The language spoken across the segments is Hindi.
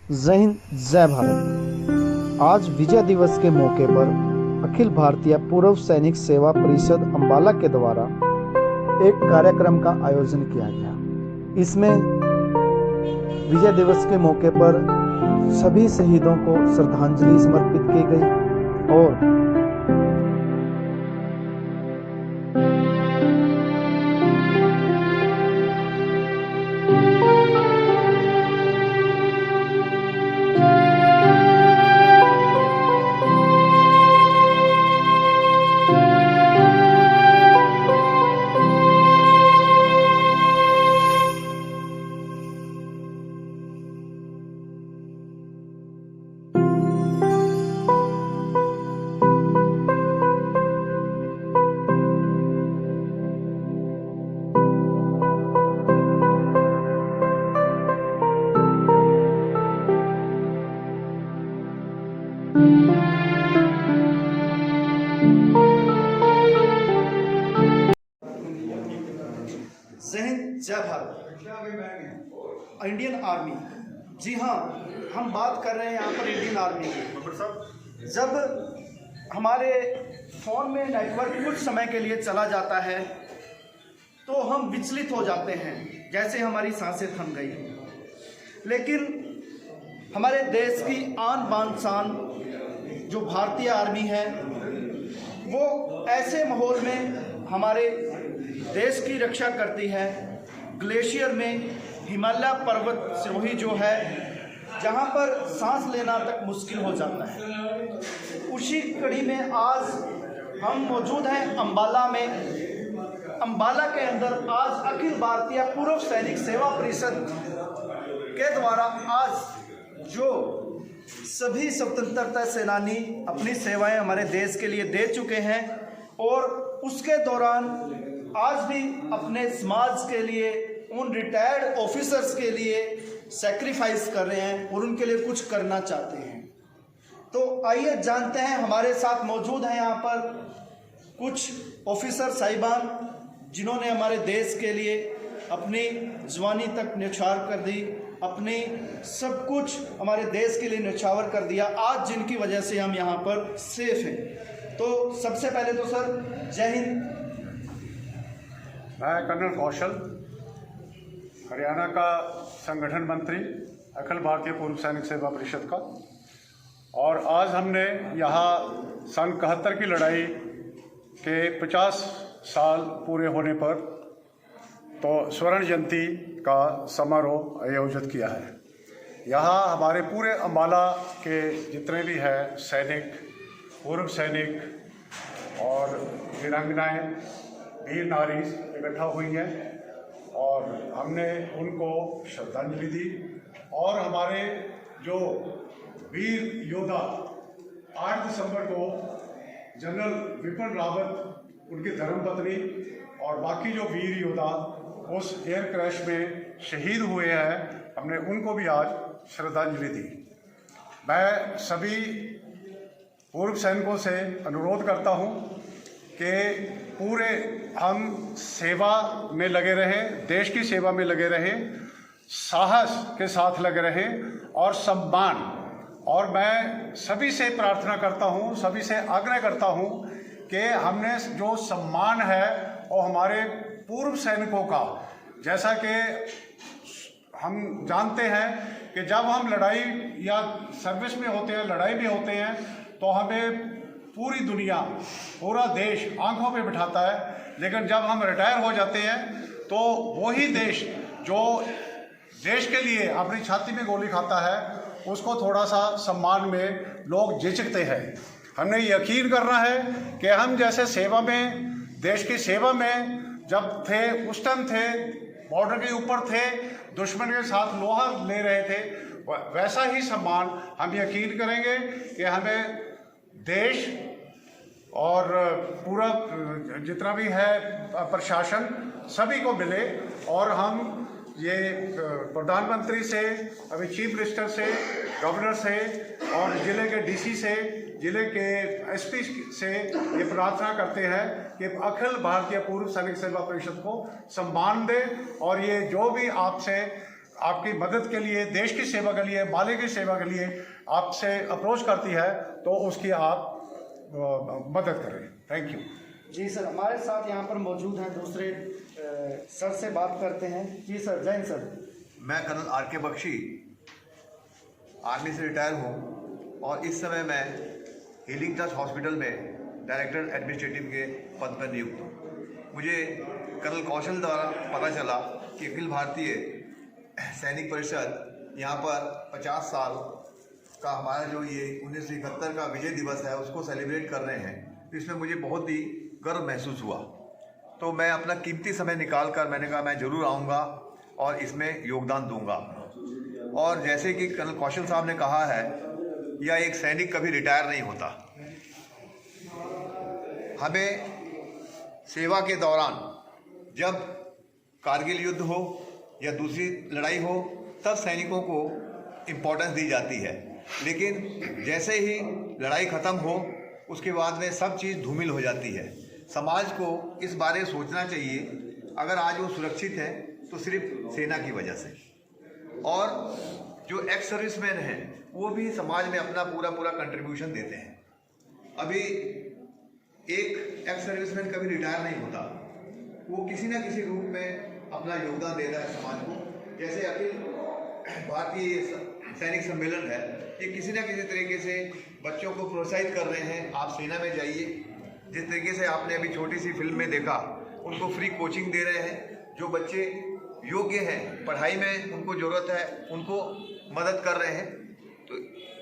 जय हिंद, जय भारत। आज विजय दिवस के मौके पर अखिल भारतीय पूर्व सैनिक सेवा परिषद अंबाला के द्वारा एक कार्यक्रम का आयोजन किया गया। इसमें विजय दिवस के मौके पर सभी शहीदों को श्रद्धांजलि समर्पित की गई और जय हिंद, जय भारत। इंडियन आर्मी, जी हाँ, हम बात कर रहे हैं यहाँ पर इंडियन आर्मी की। जब हमारे फ़ोन में नेटवर्क कुछ समय के लिए चला जाता है तो हम विचलित हो जाते हैं, जैसे हमारी सांसें थम गई। लेकिन हमारे देश की आन बान शान जो भारतीय आर्मी है, वो ऐसे माहौल में हमारे देश की रक्षा करती है। ग्लेशियर में हिमालय पर्वत सिरोही जो है, जहाँ पर सांस लेना तक मुश्किल हो जाता है, उसी कड़ी में आज हम मौजूद हैं अंबाला में। अंबाला के अंदर आज अखिल भारतीय पूर्व सैनिक सेवा परिषद के द्वारा आज जो सभी स्वतंत्रता सेनानी अपनी सेवाएं हमारे देश के लिए दे चुके हैं और उसके दौरान आज भी अपने समाज के लिए, उन रिटायर्ड ऑफिसर्स के लिए सैक्रिफाइस कर रहे हैं और उनके लिए कुछ करना चाहते हैं। तो आइए जानते हैं, हमारे साथ मौजूद हैं यहाँ पर कुछ ऑफिसर साहिबान जिन्होंने हमारे देश के लिए अपनी जवानी तक न्यौछावर कर दी, अपनी सब कुछ हमारे देश के लिए न्यौछावर कर दिया, आज जिनकी वजह से हम यहाँ पर सेफ हैं। तो सबसे पहले तो सर जय हिंद। मैं कर्नल कौशल, हरियाणा का संगठन मंत्री, अखिल भारतीय पूर्व सैनिक सेवा परिषद का, और आज हमने यहाँ सन 71 की लड़ाई के 50 साल पूरे होने पर तो स्वर्ण जयंती का समारोह आयोजित किया है। यहाँ हमारे पूरे अंबाला के जितने भी हैं सैनिक, पूर्व सैनिक और वीरांगनाएँ, वीर नारी इकट्ठा हुई हैं और हमने उनको श्रद्धांजलि दी। और हमारे जो वीर योद्धा 8 दिसंबर को जनरल विपिन रावत, उनकी धर्मपत्नी और बाकी जो वीर योद्धा उस एयर क्रैश में शहीद हुए हैं, हमने उनको भी आज श्रद्धांजलि दी। मैं सभी पूर्व सैनिकों से अनुरोध करता हूं कि पूरे हम सेवा में लगे रहें, देश की सेवा में लगे रहें, साहस के साथ लगे रहें और सम्मान। और मैं सभी से प्रार्थना करता हूं, सभी से आग्रह करता हूं कि हमने जो सम्मान है वो हमारे पूर्व सैनिकों का, जैसा कि हम जानते हैं कि जब हम लड़ाई या सर्विस में होते हैं, लड़ाई में होते हैं, तो हमें पूरी दुनिया, पूरा देश आंखों पे बिठाता है। लेकिन जब हम रिटायर हो जाते हैं तो वही देश जो देश के लिए अपनी छाती में गोली खाता है, उसको थोड़ा सा सम्मान में लोग झिझकते हैं। हमने यकीन करना है कि हम जैसे सेवा में, देश की सेवा में जब थे, उस टाइम थे, बॉर्डर के ऊपर थे, दुश्मन के साथ लोहा ले रहे थे, वैसा ही सम्मान हम यकीन करेंगे कि हमें देश और पूरा जितना भी है प्रशासन सभी को मिले। और हम ये प्रधानमंत्री से, अभी चीफ मिनिस्टर से, गवर्नर से और ज़िले के डीसी से, ज़िले के एसपी से ये प्रार्थना करते हैं कि अखिल भारतीय पूर्व सैनिक सेवा परिषद को सम्मान दें और ये जो भी आपसे आपकी मदद के लिए, देश की सेवा के लिए, माले की सेवा के लिए आपसे अप्रोच करती है तो उसकी आप मदद करें। Thank you. जी सर, हमारे साथ यहाँ पर मौजूद हैं दूसरे सर से बात करते हैं। जी सर, जय हिंद सर। मैं कर्नल आर.के. बख्शी आर्मी से रिटायर हूँ और इस समय मैं हीलिंग ट्रस्ट हॉस्पिटल में डायरेक्टर एडमिनिस्ट्रेटिव के पद पर नियुक्त हूँ। मुझे कर्नल कौशल द्वारा पता चला कि अखिल भारतीय सैनिक परिषद यहाँ पर 50 साल का हमारा जो ये 1971 का विजय दिवस है उसको सेलिब्रेट कर रहे हैं। इसमें मुझे बहुत ही गर्व महसूस हुआ, तो मैं अपना कीमती समय निकाल कर मैंने कहा मैं ज़रूर आऊँगा और इसमें योगदान दूंगा। और जैसे कि कर्नल कौशल साहब ने कहा है, यह एक सैनिक कभी रिटायर नहीं होता। हमें सेवा के दौरान जब कारगिल युद्ध हो या दूसरी लड़ाई हो तब सैनिकों को इम्पोर्टेंस दी जाती है, लेकिन जैसे ही लड़ाई ख़त्म हो उसके बाद में सब चीज़ धूमिल हो जाती है। समाज को इस बारे सोचना चाहिए, अगर आज वो सुरक्षित है तो सिर्फ सेना की वजह से, और जो एक्स सर्विसमैन हैं वो भी समाज में अपना पूरा कंट्रीब्यूशन देते हैं। अभी एक एक्स सर्विसमैन कभी रिटायर नहीं होता, वो किसी न किसी रूप में अपना योगदान देता है समाज को। जैसे अखिल भारतीय सैनिक सम्मेलन है, ये किसी न किसी तरीके से बच्चों को प्रोत्साहित कर रहे हैं, आप सेना में जाइए। जिस तरीके से आपने अभी छोटी सी फिल्म में देखा, उनको फ्री कोचिंग दे रहे हैं। जो बच्चे योग्य हैं, पढ़ाई में उनको ज़रूरत है, उनको मदद कर रहे हैं। तो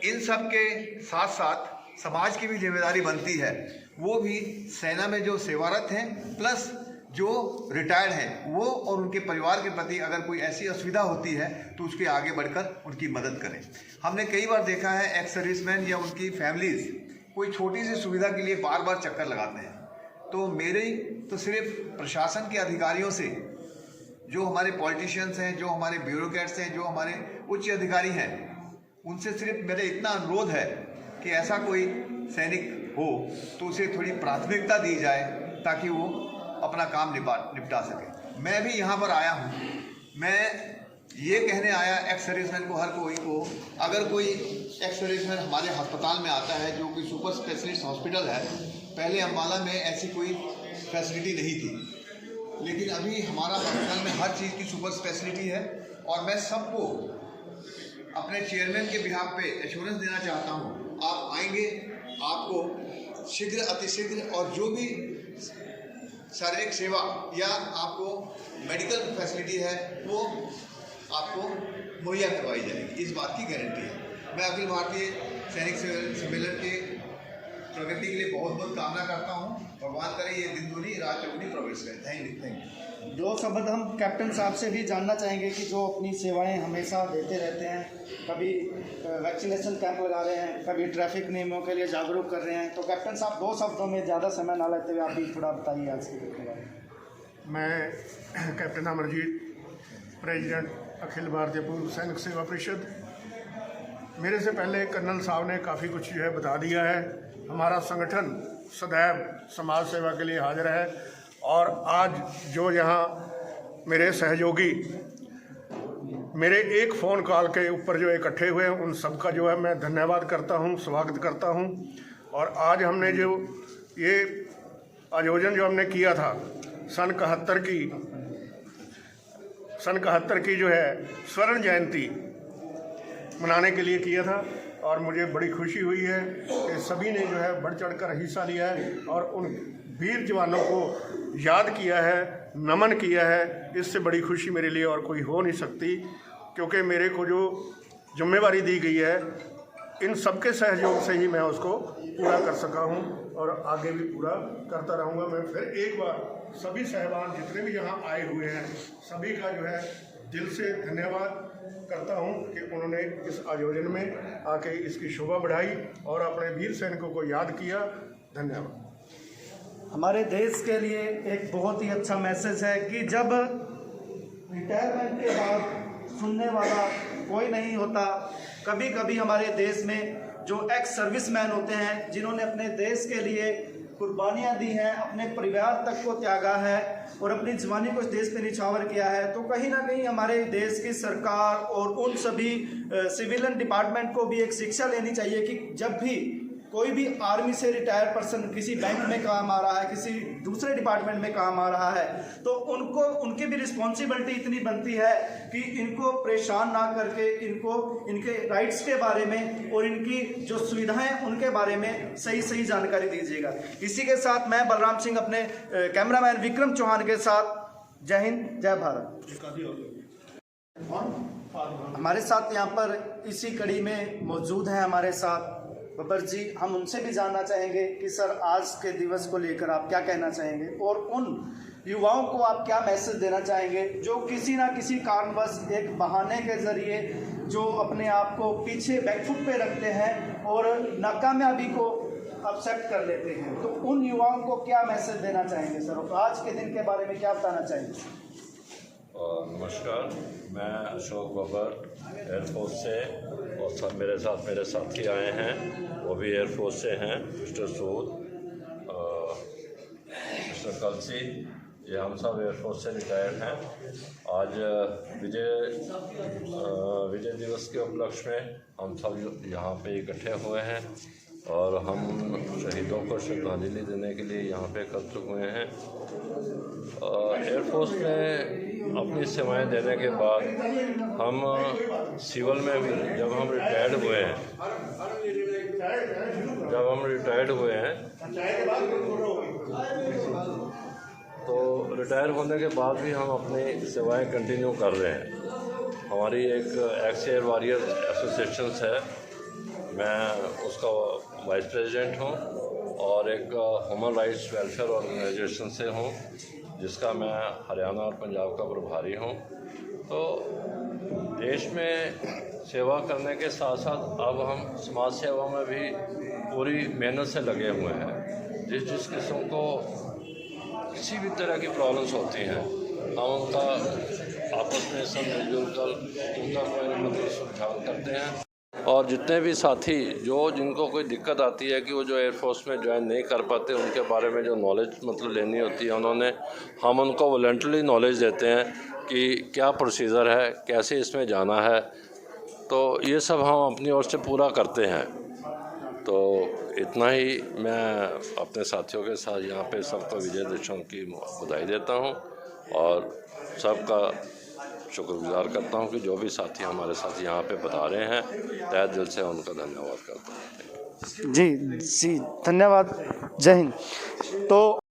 इन सब के साथ साथ समाज की भी जिम्मेदारी बनती है, वो भी सेना में जो सेवारत हैं प्लस जो रिटायर्ड हैं वो और उनके परिवार के प्रति अगर कोई ऐसी असुविधा होती है तो उसके आगे बढ़कर उनकी मदद करें। हमने कई बार देखा है एक्स सर्विसमैन या उनकी फैमिलीज़ कोई छोटी सी सुविधा के लिए बार बार चक्कर लगाते हैं। तो मेरे तो सिर्फ प्रशासन के अधिकारियों से, जो हमारे पॉलिटिशियंस हैं, जो हमारे ब्यूरोक्रेट्स हैं, जो हमारे उच्च अधिकारी हैं, उनसे सिर्फ मेरा इतना अनुरोध है कि ऐसा कोई सैनिक हो तो उसे थोड़ी प्राथमिकता दी जाए ताकि वो अपना काम निपटा सके। मैं भी यहाँ पर आया हूँ, मैं ये कहने आया एक्स सर्विसमैन को, हर कोई को, अगर कोई एक्स सर्विसमैन हमारे अस्पताल में आता है जो कि सुपर स्पेशलिस्ट हॉस्पिटल है, पहले अम्बाला में ऐसी कोई फैसिलिटी नहीं थी, लेकिन अभी हमारा अस्पताल में हर चीज़ की सुपर स्पेशलिटी है। और मैं सबको अपने चेयरमैन के बिहाफ पे एश्योरेंस देना चाहता हूँ, आप आएंगे, आपको शीघ्र अतिशीघ्र और जो भी शारीरिक सेवा या आपको मेडिकल फैसिलिटी है वो आपको मुहैया करवाई जाएगी, इस बात की गारंटी है। मैं अखिल भारतीय सैनिक सम्मेलन के प्रगति के लिए बहुत बहुत कामना करता हूँ। भगवान करे ये दिन दूनी रात चौगुनी प्रवेश करें। Thank you. दो शब्द हम कैप्टन साहब से भी जानना चाहेंगे कि जो अपनी सेवाएं हमेशा देते रहते हैं, कभी वैक्सीनेशन कैंप लगा रहे हैं, कभी ट्रैफिक नियमों के लिए जागरूक कर रहे हैं, तो कैप्टन साहब दो शब्दों में ज़्यादा समय ना लेते हुए आप भी थोड़ा बताइए आज के बारे में। मैं कैप्टन अमरजीत, प्रेसिडेंट अखिल भारतीय पूर्व सैनिक सेवा परिषद। मेरे से पहले कर्नल साहब ने काफ़ी कुछ जो है बता दिया है। हमारा संगठन सदैव समाज सेवा के लिए हाजिर है, और आज जो यहाँ मेरे सहयोगी मेरे एक फ़ोन कॉल के ऊपर जो इकट्ठे हुए हैं, उन सबका जो है मैं धन्यवाद करता हूँ, स्वागत करता हूँ। और आज हमने जो ये आयोजन जो हमने किया था सन 71 की जो है स्वर्ण जयंती मनाने के लिए किया था, और मुझे बड़ी खुशी हुई है कि सभी ने जो है बढ़ चढ़कर हिस्सा लिया है और उन वीर जवानों को याद किया है, नमन किया है। इससे बड़ी खुशी मेरे लिए और कोई हो नहीं सकती, क्योंकि मेरे को जो जिम्मेवारी दी गई है इन सबके सहयोग से ही मैं उसको पूरा कर सका हूँ और आगे भी पूरा करता रहूँगा। मैं फिर एक बार सभी साहिबान जितने भी यहाँ आए हुए हैं सभी का जो है दिल से धन्यवाद करता हूँ कि उन्होंने इस आयोजन में आके इसकी शोभा बढ़ाई और अपने वीर सैनिकों को याद किया। धन्यवाद। हमारे देश के लिए एक बहुत ही अच्छा मैसेज है कि जब रिटायरमेंट के बाद सुनने वाला कोई नहीं होता, कभी कभी हमारे देश में जो एक्स सर्विसमैन होते हैं, जिन्होंने अपने देश के लिए कुर्बानियां दी हैं, अपने परिवार तक को त्यागा है और अपनी जवानी को इस देश पे निछावर किया है, तो कहीं ना कहीं हमारे देश की सरकार और उन सभी सिविलियन डिपार्टमेंट को भी एक शिक्षा लेनी चाहिए कि जब भी कोई भी आर्मी से रिटायर्ड पर्सन किसी बैंक में काम आ रहा है, किसी दूसरे डिपार्टमेंट में काम आ रहा है, तो उनको उनकी भी रिस्पॉन्सिबिलिटी इतनी बनती है कि इनको परेशान ना करके इनको इनके राइट्स के बारे में और इनकी जो सुविधाएं उनके बारे में सही सही जानकारी दीजिएगा। इसी के साथ मैं बलराम सिंह अपने कैमरामैन विक्रम चौहान के साथ, जय हिंद जय भारत। हमारे साथ यहाँ पर इसी कड़ी में मौजूद हैं हमारे साथ बब्बर जी। हम उनसे भी जानना चाहेंगे कि सर आज के दिवस को लेकर आप क्या कहना चाहेंगे और उन युवाओं को आप क्या मैसेज देना चाहेंगे जो किसी ना किसी कारणवश एक बहाने के जरिए जो अपने आप को पीछे बैकफुट पे रखते हैं और नाकामयाबी को एक्सेप्ट कर लेते हैं, तो उन युवाओं को क्या मैसेज देना चाहेंगे सर? और आज के दिन के बारे में क्या बताना चाहेंगे? नमस्कार, मैं अशोक बब्बर एयरफोर्स से, और सब मेरे साथी आए हैं, वो भी एयरफोर्स से हैं, मिस्टर सूद, मिस्टर कलसी, ये हम सब एयरफोर्स से रिटायर्ड हैं। आज विजय दिवस के उपलक्ष्य में हम सब यहाँ पे इकट्ठे हुए हैं और हम शहीदों को श्रद्धांजलि देने के लिए यहाँ पे एकत्र हुए हैं। एयरफोर्स में अपनी सेवाएं देने के बाद हम सिविल में भी जब हम रिटायर्ड हुए हैं तो रिटायर होने के बाद भी हम अपनी सेवाएं कंटिन्यू कर रहे हैं। हमारी एक एक्स एयर वॉरियर एसोसिएशन है, मैं उसका वाइस प्रेसिडेंट हूँ, और एक ह्यूमन राइट्स वेलफेयर ऑर्गेनाइजेशन से हूँ जिसका मैं हरियाणा और पंजाब का प्रभारी हूँ। तो देश में सेवा करने के साथ साथ अब हम समाज सेवा में भी पूरी मेहनत से लगे हुए हैं। जिस किस्म को किसी भी तरह की प्रॉब्लम्स होती हैं हम उनका आपस में सब मिलजुल कर उनका कोई न कोई सुझाव करते हैं। और जितने भी साथी जिनको कोई दिक्कत आती है कि वो जो एयरफोर्स में ज्वाइन नहीं कर पाते, उनके बारे में जो नॉलेज लेनी होती है हम उनको वॉलंटरी नॉलेज देते हैं कि क्या प्रोसीजर है, कैसे इसमें जाना है। तो ये सब हम अपनी ओर से पूरा करते हैं। तो इतना ही मैं अपने साथियों के साथ यहाँ पे सबको विजयदशमी की बधाई देता हूँ और सबका शुक्रगुजार करता हूँ कि जो भी साथी हमारे साथ यहाँ पे बता रहे हैं, तहे दिल से उनका धन्यवाद करता हूँ। जी धन्यवाद, जय हिंद। तो